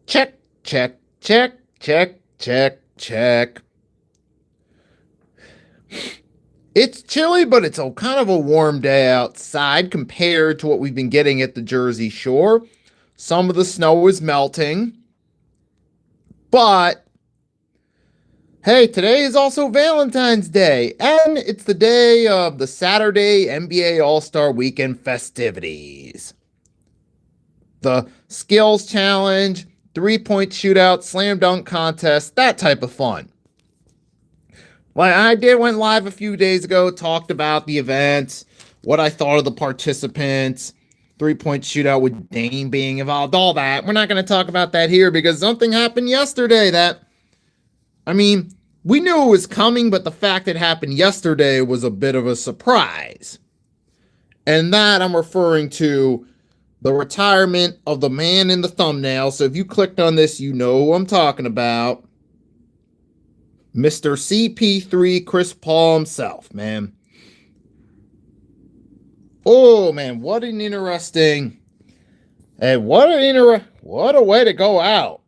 Check, check, check, check, check, check. It's chilly, but it's a kind of a warm day outside compared to what we've been getting at the Jersey Shore. Some of the snow is melting, but hey, today is also Valentine's Day, and it's the day of the Saturday NBA All-Star Weekend festivities. The skills challenge, three-point shootout, slam dunk contest, that type of fun. Well, went live a few days ago, talked about the event, what I thought of the participants, three-point shootout with Dame being involved, all that. We're not going to talk about that here because something happened yesterday we knew it was coming, but the fact it happened yesterday was a bit of a surprise. And that I'm referring to the retirement of the man in the thumbnail. So if you clicked on this, you know who I'm talking about. Mr. CP3, Chris Paul himself, man. Oh, man, what a way to go out.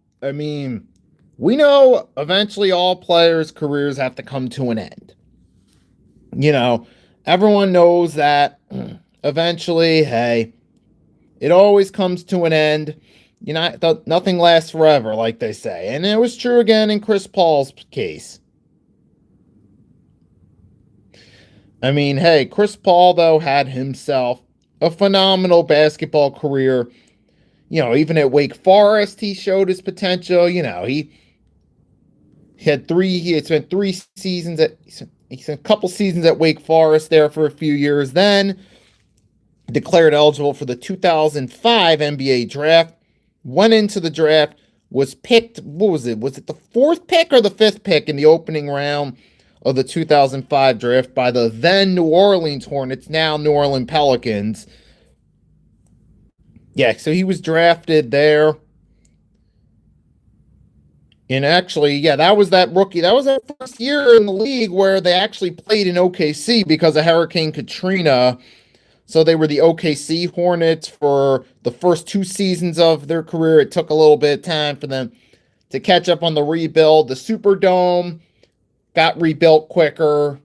We know eventually all players' careers have to come to an end. Everyone knows that eventually, hey, it always comes to an end. Nothing lasts forever, like they say. And it was true again in Chris Paul's case. Hey, Chris Paul, though, had himself a phenomenal basketball career. Even at Wake Forest, he showed his potential. He had spent a couple seasons at Wake Forest there for a few years. Then declared eligible for the 2005 NBA draft, went into the draft, was picked, was it the fourth pick or the fifth pick in the opening round of the 2005 draft by the then New Orleans Hornets, now New Orleans Pelicans. Yeah, so he was drafted there. And actually, that was that rookie. That was that first year in the league where they actually played in OKC because of Hurricane Katrina. So they were the OKC Hornets for the first two seasons of their career. It took a little bit of time for them to catch up on the rebuild. The Superdome got rebuilt quicker.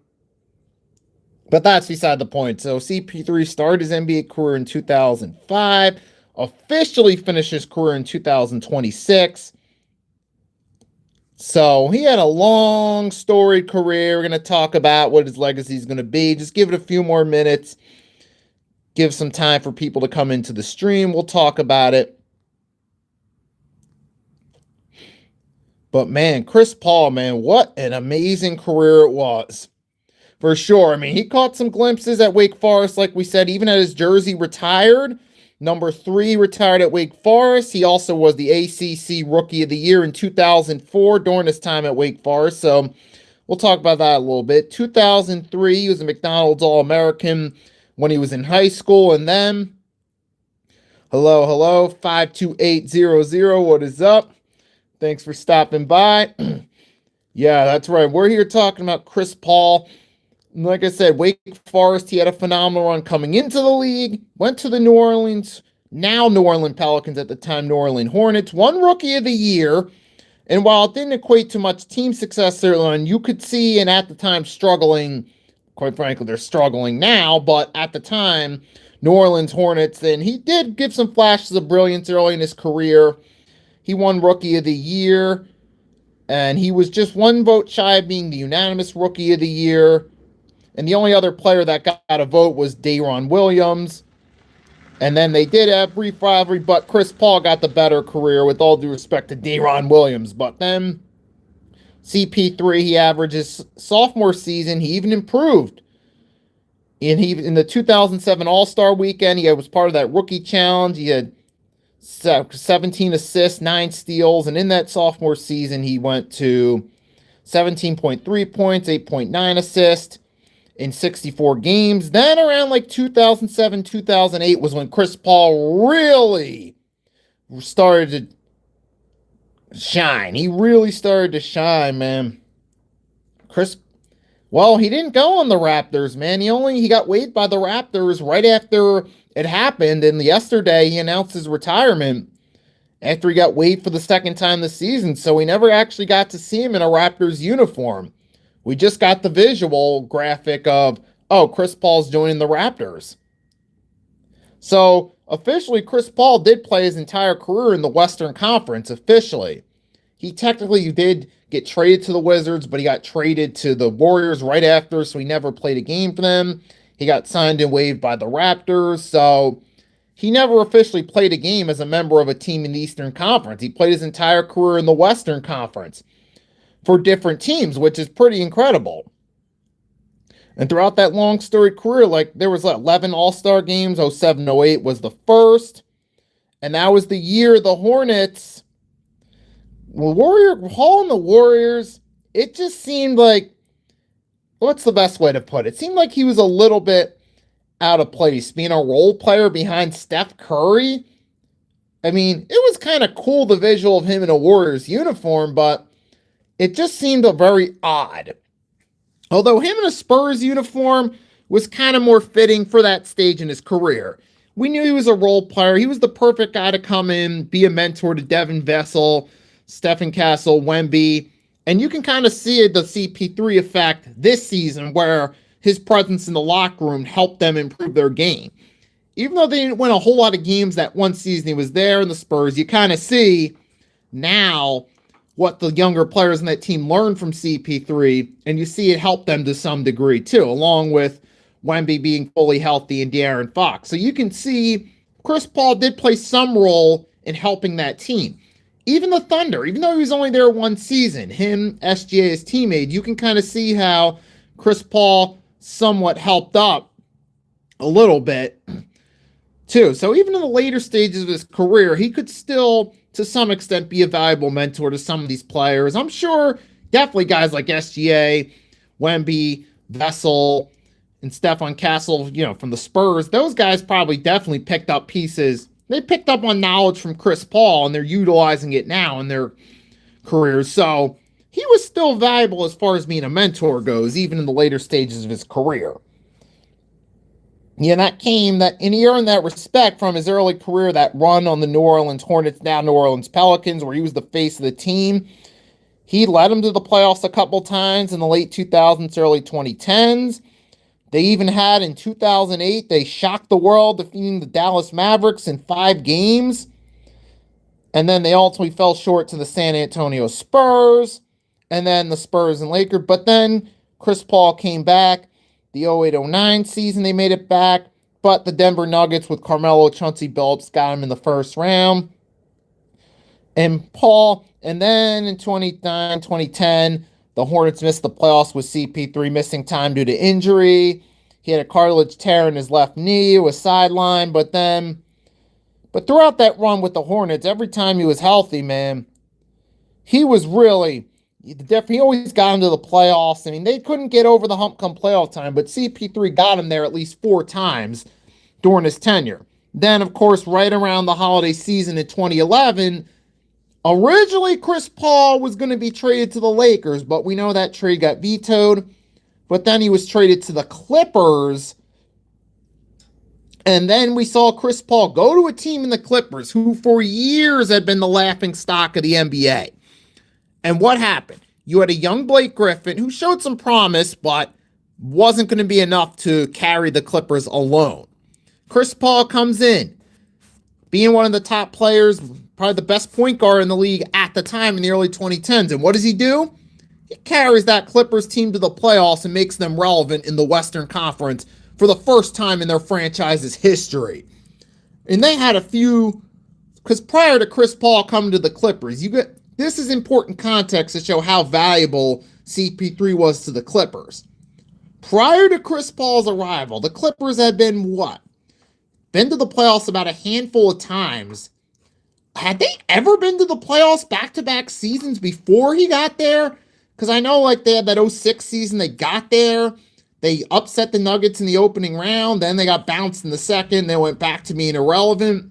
But that's beside the point. So CP3 started his NBA career in 2005, officially finished his career in 2026. So he had a long, storied career. We're going to talk about what his legacy is going to be. Just give it a few more minutes. Give some time for people to come into the stream. We'll talk about it. But man, Chris Paul, man, what an amazing career it was. For sure. He caught some glimpses at Wake Forest, like we said, even at his jersey retired. Number 3 retired at Wake Forest. He also was the ACC Rookie of the Year in 2004 during his time at Wake Forest. So we'll talk about that a little bit. 2003, he was a McDonald's All-American when he was in high school. And then, hello, 52800, what is up? Thanks for stopping by. Yeah, that's right. We're here talking about Chris Paul. Like I said, Wake Forest, he had a phenomenal run coming into the league, went to the New Orleans Pelicans at the time, New Orleans Hornets, won Rookie of the Year. And while it didn't equate to much team success early on, you could see, and at the time struggling, quite frankly, they're struggling now, but at the time, New Orleans Hornets, and he did give some flashes of brilliance early in his career. He won Rookie of the Year, and he was just one vote shy of being the unanimous Rookie of the Year. And the only other player that got a vote was Deron Williams. And then they did have brief rivalry, but Chris Paul got the better career, with all due respect to Deron Williams. But then CP3, he averaged his sophomore season, he even improved. In the 2007 All-Star Weekend, he was part of that rookie challenge. He had 17 assists, 9 steals, and in that sophomore season, he went to 17.3 points, 8.9 assists in 64 games. Then around like 2007, 2008 was when Chris Paul really started to shine. He really started to shine, man. He didn't go on the Raptors, man. He got waived by the Raptors right after it happened, and yesterday he announced his retirement. after he got waived for the second time this season, so we never actually got to see him in a Raptors uniform. We just got the visual graphic of, oh, Chris Paul's joining the Raptors. So officially, Chris Paul did play his entire career in the Western Conference, officially. He technically did get traded to the Wizards, but he got traded to the Warriors right after, so he never played a game for them. He got signed and waived by the Raptors, so he never officially played a game as a member of a team in the Eastern Conference. He played his entire career in the Western Conference for different teams, which is pretty incredible. And throughout that long storied career, like there was 11 All-Star games. 07-08 was the first. And that was the year the Hornets, Hall and the Warriors, it just seemed like, what's the best way to put it? It seemed like he was a little bit out of place, being a role player behind Steph Curry. I mean, it was kind of cool, the visual of him in a Warriors uniform, but it just seemed very odd. Although him in a Spurs uniform was kind of more fitting for that stage in his career. We knew he was a role player. He was the perfect guy to come in, be a mentor to Devin Vassell, Stephen Castle, Wemby. And you can kind of see the CP3 effect this season where his presence in the locker room helped them improve their game. Even though they didn't win a whole lot of games that one season he was there in the Spurs, you kind of see now what the younger players in that team learned from CP3, and you see it helped them to some degree too, along with Wemby being fully healthy and De'Aaron Fox. So you can see Chris Paul did play some role in helping that team. Even the Thunder, even though he was only there one season, him, SGA, his teammate, you can kind of see how Chris Paul somewhat helped up a little bit too. So even in the later stages of his career, he could still, to some extent, be a valuable mentor to some of these players. I'm sure definitely guys like SGA, Wemby, Vassell, and Stephen Castle, from the Spurs, those guys probably definitely picked up pieces. They picked up on knowledge from Chris Paul, and they're utilizing it now in their careers. So he was still valuable as far as being a mentor goes, even in the later stages of his career. Yeah, and he earned that respect from his early career, that run on the New Orleans Hornets, now New Orleans Pelicans, where he was the face of the team. He led them to the playoffs a couple times in the late 2000s, early 2010s. They even had in 2008, they shocked the world, defeating the Dallas Mavericks in 5 games. And then they ultimately fell short to the San Antonio Spurs, and then the Spurs and Lakers. But then Chris Paul came back. The 08-09 season, they made it back, but the Denver Nuggets with Carmelo, Chauncey Billups got him in the first round. And then in 2009, 2010, the Hornets missed the playoffs with CP3 missing time due to injury. He had a cartilage tear in his left knee, was sidelined, but throughout that run with the Hornets, every time he was healthy, man, he was really... He always got into the playoffs. I mean, they couldn't get over the hump come playoff time, but CP3 got him there at least 4 times during his tenure. Then, of course, right around the holiday season in 2011, originally Chris Paul was going to be traded to the Lakers, but we know that trade got vetoed. But then he was traded to the Clippers. And then we saw Chris Paul go to a team in the Clippers who for years had been the laughingstock of the NBA. And what happened? You had a young Blake Griffin who showed some promise, but wasn't going to be enough to carry the Clippers alone. Chris Paul comes in, being one of the top players, probably the best point guard in the league at the time in the early 2010s. And what does he do? He carries that Clippers team to the playoffs and makes them relevant in the Western Conference for the first time in their franchise's history. And they had a few, because prior to Chris Paul coming to the Clippers, this is important context to show how valuable CP3 was to the Clippers. Prior to Chris Paul's arrival, the Clippers had been Been to the playoffs about a handful of times. Had they ever been to the playoffs back-to-back seasons before he got there? Because I know they had that 06 season, they got there. They upset the Nuggets in the opening round. Then they got bounced in the second. They went back to being irrelevant.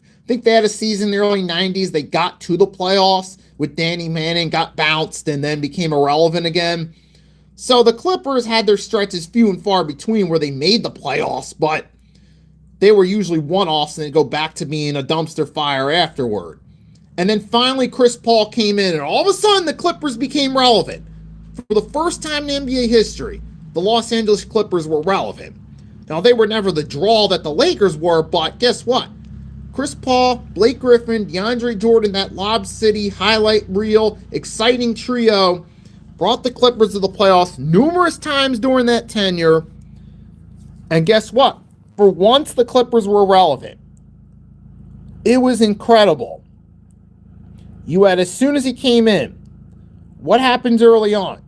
I think they had a season in the early 90s. They got to the playoffs with Danny Manning, got bounced, and then became irrelevant again. So the Clippers had their stretches few and far between where they made the playoffs, but they were usually one-offs and they'd go back to being a dumpster fire afterward. And then finally Chris Paul came in, and all of a sudden the Clippers became relevant. For the first time in NBA history, the Los Angeles Clippers were relevant. Now, they were never the draw that the Lakers were, but guess what? Chris Paul, Blake Griffin, DeAndre Jordan, that Lob City highlight reel, exciting trio, brought the Clippers to the playoffs numerous times during that tenure. And guess what? For once, the Clippers were relevant. It was incredible. You had, as soon as he came in, what happens early on?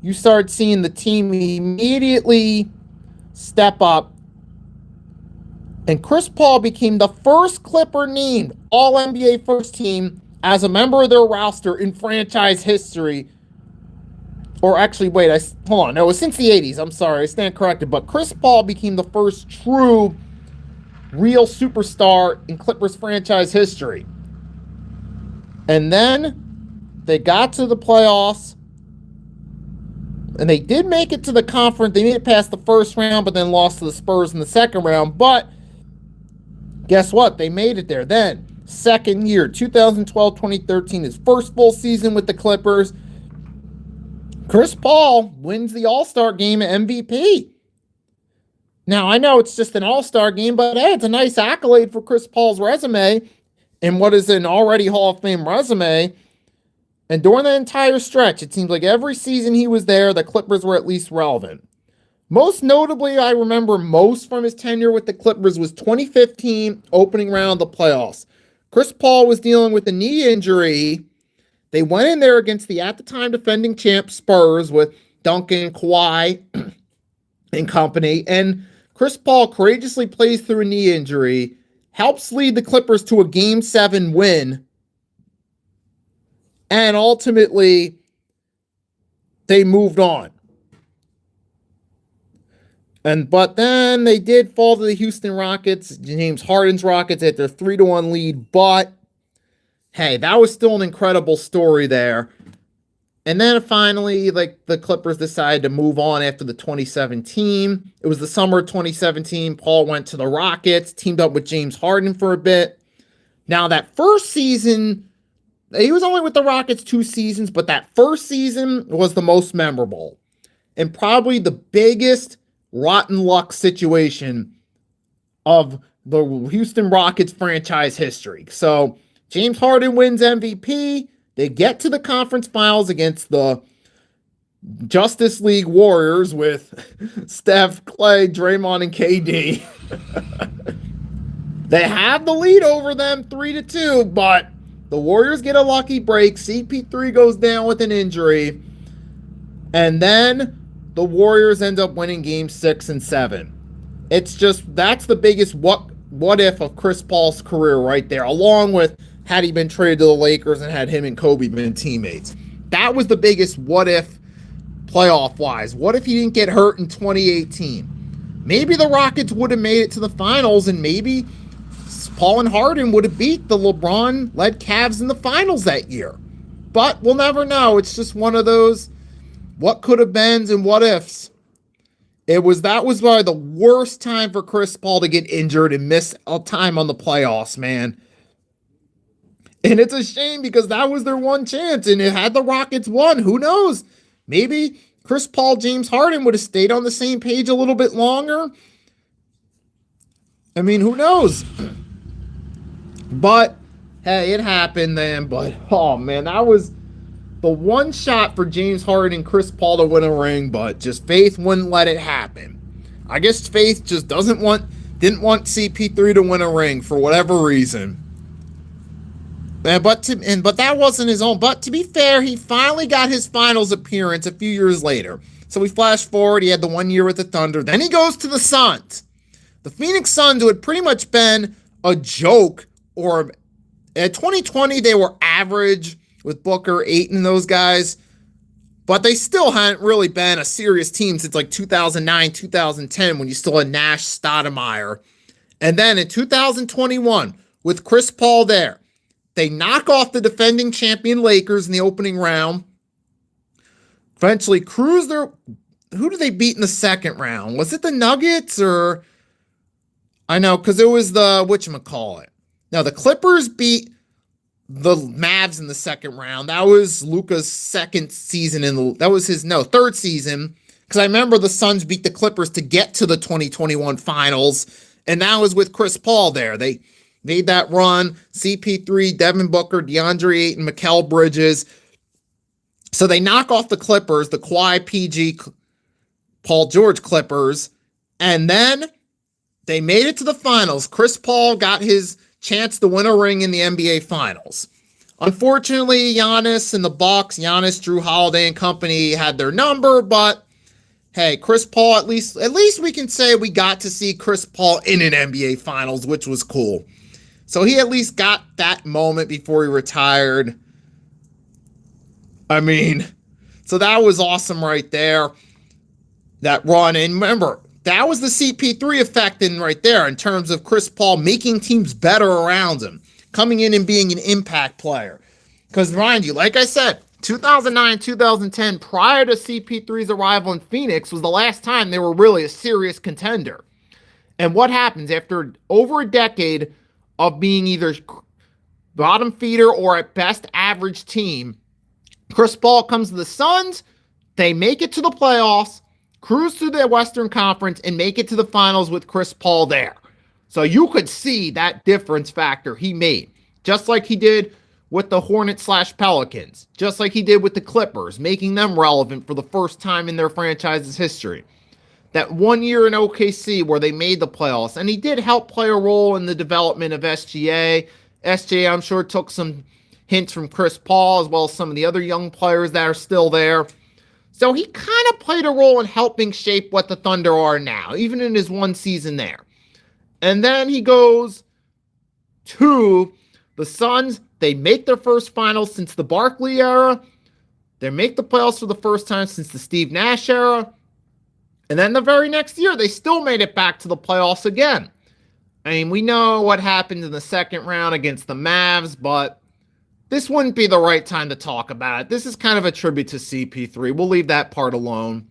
You start seeing the team immediately step up. And Chris Paul became the first Clipper named All-NBA First Team as a member of their roster in franchise history. Or actually, wait, hold on. No, it was since the 80s. I'm sorry, I stand corrected. But Chris Paul became the first true, real superstar in Clippers franchise history. And then they got to the playoffs. And they did make it to the conference. They made it past the first round, but then lost to the Spurs in the second round. But guess what? They made it there. Then, second year, 2012-2013, his first full season with the Clippers. Chris Paul wins the All-Star game MVP. Now, I know it's just an All-Star game, but hey, it's a nice accolade for Chris Paul's resume and what is an already Hall of Fame resume. And during the entire stretch, it seems like every season he was there, the Clippers were at least relevant. Most notably, I remember most from his tenure with the Clippers was 2015 opening round of the playoffs. Chris Paul was dealing with a knee injury. They went in there against the at the time defending champ Spurs with Duncan, Kawhi, and company. And Chris Paul courageously plays through a knee injury, helps lead the Clippers to a Game 7 win. And ultimately, they moved on. But then they did fall to the Houston Rockets, James Harden's Rockets, at their 3-1 lead. But hey, that was still an incredible story there. And then finally, the Clippers decided to move on after the 2017. It was the summer of 2017. Paul went to the Rockets, teamed up with James Harden for a bit. Now, that first season, he was only with the Rockets 2 seasons, but that first season was the most memorable. And probably the biggest rotten luck situation of the Houston Rockets franchise history. So, James Harden wins MVP. They get to the conference finals against the Justice League Warriors with Steph, Clay, Draymond, and KD. They have the lead over them 3-2, but the Warriors get a lucky break. CP3 goes down with an injury. And then the Warriors end up winning Game 6 and 7. It's just, that's the biggest what if of Chris Paul's career right there, along with had he been traded to the Lakers and had him and Kobe been teammates. That was the biggest what if playoff-wise. What if he didn't get hurt in 2018? Maybe the Rockets would have made it to the finals, and maybe Paul and Harden would have beat the LeBron-led Cavs in the finals that year. But we'll never know. It's just one of those what could have beens and what ifs. That was probably the worst time for Chris Paul to get injured and miss a time on the playoffs, man. And it's a shame because that was their one chance. And it had the Rockets won, who knows? Maybe Chris Paul, James Harden would have stayed on the same page a little bit longer. I mean, who knows? But, hey, it happened then. But, oh, man, that was the one shot for James Harden and Chris Paul to win a ring. But just Faith wouldn't let it happen. I guess Faith just didn't want CP3 to win a ring for whatever reason. But that wasn't his own. But to be fair, he finally got his finals appearance a few years later. So we flash forward. He had the 1 year with the Thunder. Then he goes to the Suns. The Phoenix Suns, who had pretty much been a joke, or at 2020, they were average with Booker, Ayton, and those guys. But they still hadn't really been a serious team since like 2009, 2010, when you still had Nash, Stoudemire. And then in 2021, with Chris Paul there, they knock off the defending champion Lakers in the opening round. Eventually cruise their... Who did they beat in the second round? Was it the Nuggets or... I know, because it was the... whatchamacallit. Now, the Clippers beat the Mavs in the second round. That was Luka's second season third season. Because I remember the Suns beat the Clippers to get to the 2021 finals. And that was with Chris Paul there. They made that run. CP3, Devin Booker, DeAndre Ayton, Mikal Bridges. So they knock off the Clippers, the Kawhi, PG, Paul George Clippers. And then they made it to the finals. Chris Paul got his chance to win a ring in the NBA Finals. Unfortunately, Giannis and the Bucks, Giannis, Jrue Holiday and company had their number, but hey, Chris Paul, at least we can say we got to see Chris Paul in an NBA Finals, which was cool. So he at least got that moment before he retired. I mean, so that was awesome right there. That run. And remember, that was the CP3 effect right there in terms of Chris Paul making teams better around him, coming in and being an impact player. Because mind you, like I said, 2009, 2010, prior to CP3's arrival in Phoenix, was the last time they were really a serious contender. And what happens after over a decade of being either bottom feeder or at best average team, Chris Paul comes to the Suns, they make it to the playoffs, cruise through the Western Conference, and make it to the finals with Chris Paul there. So you could see that difference factor he made, just like he did with the Hornets/Pelicans, just like he did with the Clippers, making them relevant for the first time in their franchise's history. That 1 year in OKC where they made the playoffs, and he did help play a role in the development of SGA. SGA, I'm sure, took some hints from Chris Paul, as well as some of the other young players that are still there. So he kind of played a role in helping shape what the Thunder are now, even in his one season there. And then he goes to the Suns. They make their first finals since the Barkley era. They make the playoffs for the first time since the Steve Nash era. And then the very next year, they still made it back to the playoffs again. I mean, we know what happened in the second round against the Mavs, but this wouldn't be the right time to talk about it. This is kind of a tribute to CP3. We'll leave that part alone.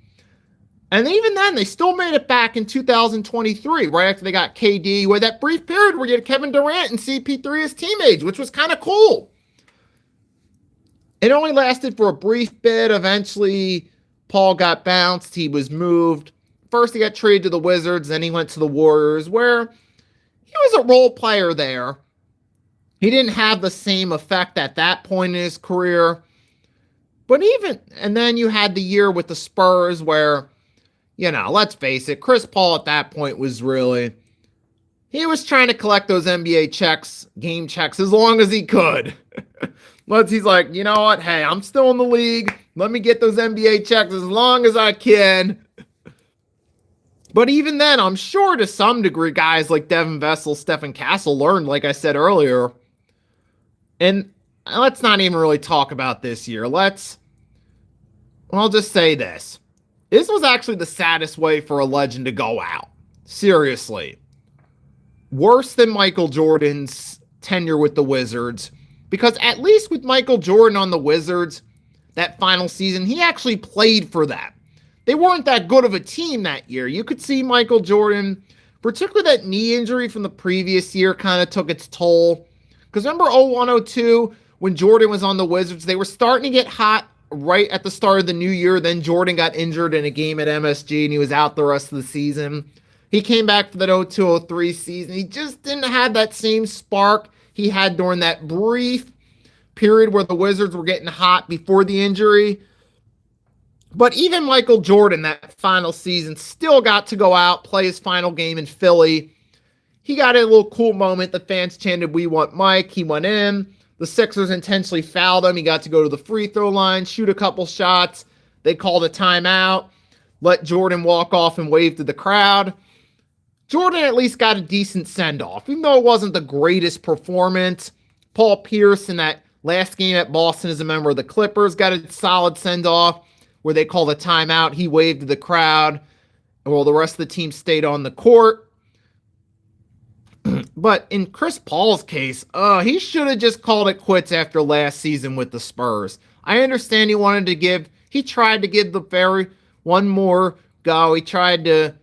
And even then, they still made it back in 2023, right after they got KD, where that brief period where you had Kevin Durant and CP3 as teammates, which was kind of cool. It only lasted for a brief bit. Eventually, Paul got bounced. He was moved. First, he got traded to the Wizards. Then he went to the Warriors, where he was a role player there. He didn't have the same effect at that point in his career. But and then you had the year with the Spurs where, let's face it, Chris Paul at that point he was trying to collect those NBA checks, game checks, as long as he could. He's like, you know what? Hey, I'm still in the league. Let me get those NBA checks as long as I can. But even then, I'm sure to some degree, guys like Devin Vassell, Stephen Castle learned, like I said earlier. And let's not even really talk about this year. I'll just say this. This was actually the saddest way for a legend to go out. Seriously. Worse than Michael Jordan's tenure with the Wizards. Because at least with Michael Jordan on the Wizards, that final season, he actually played for that. They weren't that good of a team that year. You could see Michael Jordan, particularly that knee injury from the previous year, kind of took its toll. Because remember 01-02, when Jordan was on the Wizards, they were starting to get hot right at the start of the new year. Then Jordan got injured in a game at MSG, and he was out the rest of the season. He came back for that 02-03 season. He just didn't have that same spark he had during that brief period where the Wizards were getting hot before the injury. But even Michael Jordan, that final season, still got to go out, play his final game in Philly. He got a little cool moment. The fans chanted, "We want Mike." He went in. The Sixers intentionally fouled him. He got to go to the free throw line, shoot a couple shots. They called a timeout, let Jordan walk off and wave to the crowd. Jordan at least got a decent send-off, even though it wasn't the greatest performance. Paul Pierce in that last game at Boston as a member of the Clippers got a solid send-off where they called a timeout. He waved to the crowd while the rest of the team stayed on the court. But in Chris Paul's case, he should have just called it quits after last season with the Spurs. I understand he tried to give the one more go.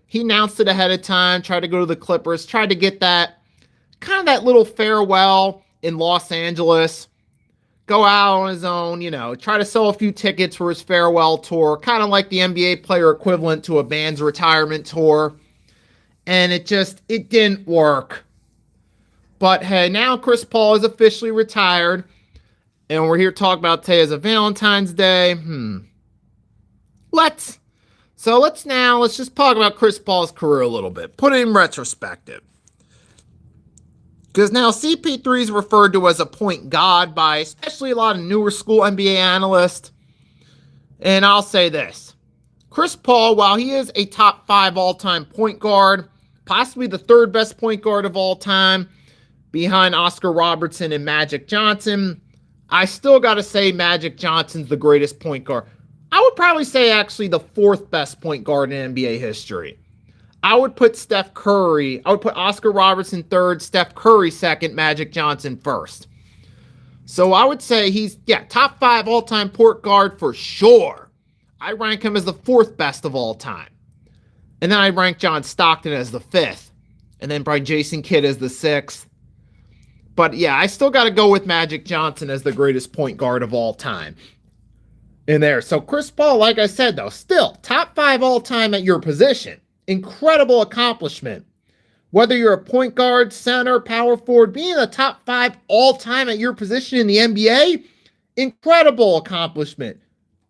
He announced it ahead of time, tried to go to the Clippers, tried to get that little farewell in Los Angeles. go out on his own, try to sell a few tickets for his farewell tour, kind of like the NBA player equivalent to a band's retirement tour. And it didn't work. But hey, now Chris Paul is officially retired. And we're here to talk about today as a Valentine's Day. Let's just talk about Chris Paul's career a little bit. Put it in retrospective. Because now CP3 is referred to as a point god by especially a lot of newer school NBA analysts. And I'll say this. Chris Paul, while he is a top 5 all-time point guard, possibly the 3rd best point guard of all time, behind Oscar Robertson and Magic Johnson, I still got to say Magic Johnson's the greatest point guard. I would probably say actually the 4th best point guard in NBA history. I would put Oscar Robertson 3rd, Steph Curry 2nd, Magic Johnson 1st. So I would say he's, top 5 all-time point guard for sure. I rank him as the 4th best of all time. And then I rank John Stockton as the 5th. And then probably Jason Kidd as the 6th. But yeah, I still got to go with Magic Johnson as the greatest point guard of all time. In there. So Chris Paul, like I said, though, still top 5 all time at your position. Incredible accomplishment. Whether you're a point guard, center, power forward, being the top 5 all time at your position in the NBA, incredible accomplishment.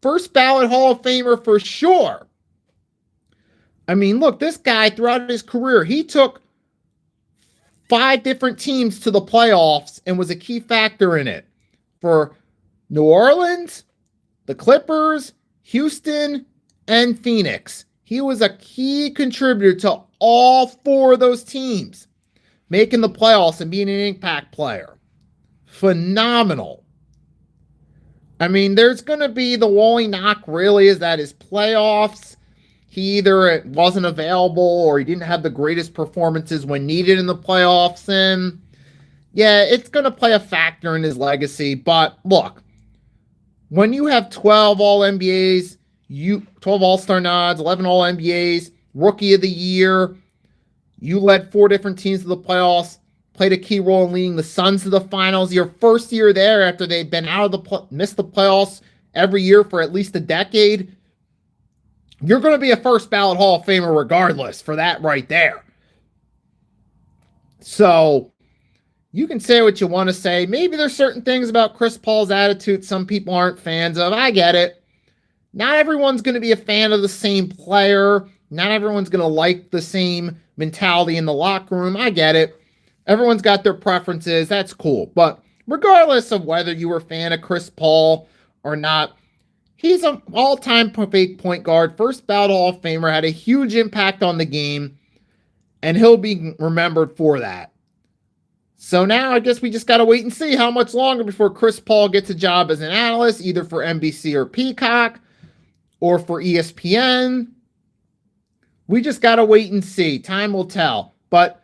First ballot Hall of Famer for sure. I mean, look, this guy throughout his career, he took 5 different teams to the playoffs and was a key factor in it. For New Orleans, the Clippers, Houston, and Phoenix. He was a key contributor to all 4 of those teams, making the playoffs and being an impact player. Phenomenal. I mean, there's going to be the only knock really is that his playoffs, he either wasn't available or he didn't have the greatest performances when needed in the playoffs. And yeah, it's going to play a factor in his legacy. But look, when you have 12 All-NBAs, 12 All-Star nods, 11 All-NBAs, Rookie of the Year, you led 4 different teams to the playoffs, played a key role in leading the Suns to the finals. Your first year there after they'd been out of missed the playoffs every year for at least a decade, you're going to be a first ballot Hall of Famer regardless for that right there. So you can say what you want to say. Maybe there's certain things about Chris Paul's attitude some people aren't fans of. I get it. Not everyone's going to be a fan of the same player. Not everyone's going to like the same mentality in the locker room. I get it. Everyone's got their preferences. That's cool. But regardless of whether you were a fan of Chris Paul or not, he's an all-time point guard, first ballot Hall of Famer, had a huge impact on the game, and he'll be remembered for that. So now I guess we just got to wait and see how much longer before Chris Paul gets a job as an analyst, either for NBC or Peacock or for ESPN. We just got to wait and see. Time will tell. But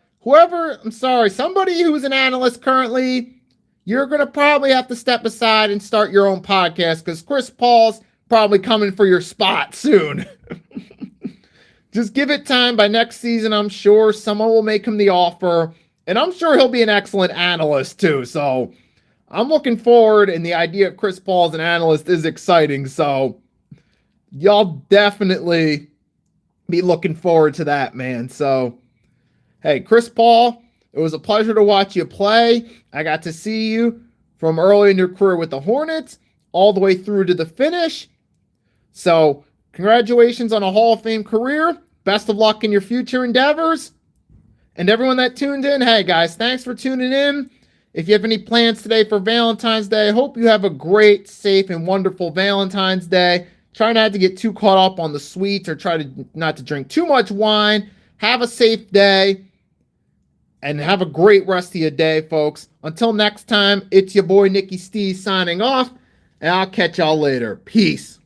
somebody who's an analyst currently, you're going to probably have to step aside and start your own podcast because Chris Paul's probably coming for your spot soon. Just give it time. By next season, I'm sure someone will make him the offer. And I'm sure he'll be an excellent analyst too. So I'm looking forward, and the idea of Chris Paul as an analyst is exciting. So y'all definitely be looking forward to that, man. So, hey, Chris Paul, it was a pleasure to watch you play. I got to see you from early in your career with the Hornets all the way through to the finish. So congratulations on a Hall of Fame career. Best of luck in your future endeavors. And everyone that tuned in, hey guys, thanks for tuning in. If you have any plans today for Valentine's Day, I hope you have a great, safe, and wonderful Valentine's Day. Try not to get too caught up on the sweets or try not to drink too much wine. Have a safe day and have a great rest of your day, folks. Until next time, it's your boy Nicky Steve signing off, and I'll catch y'all later. Peace.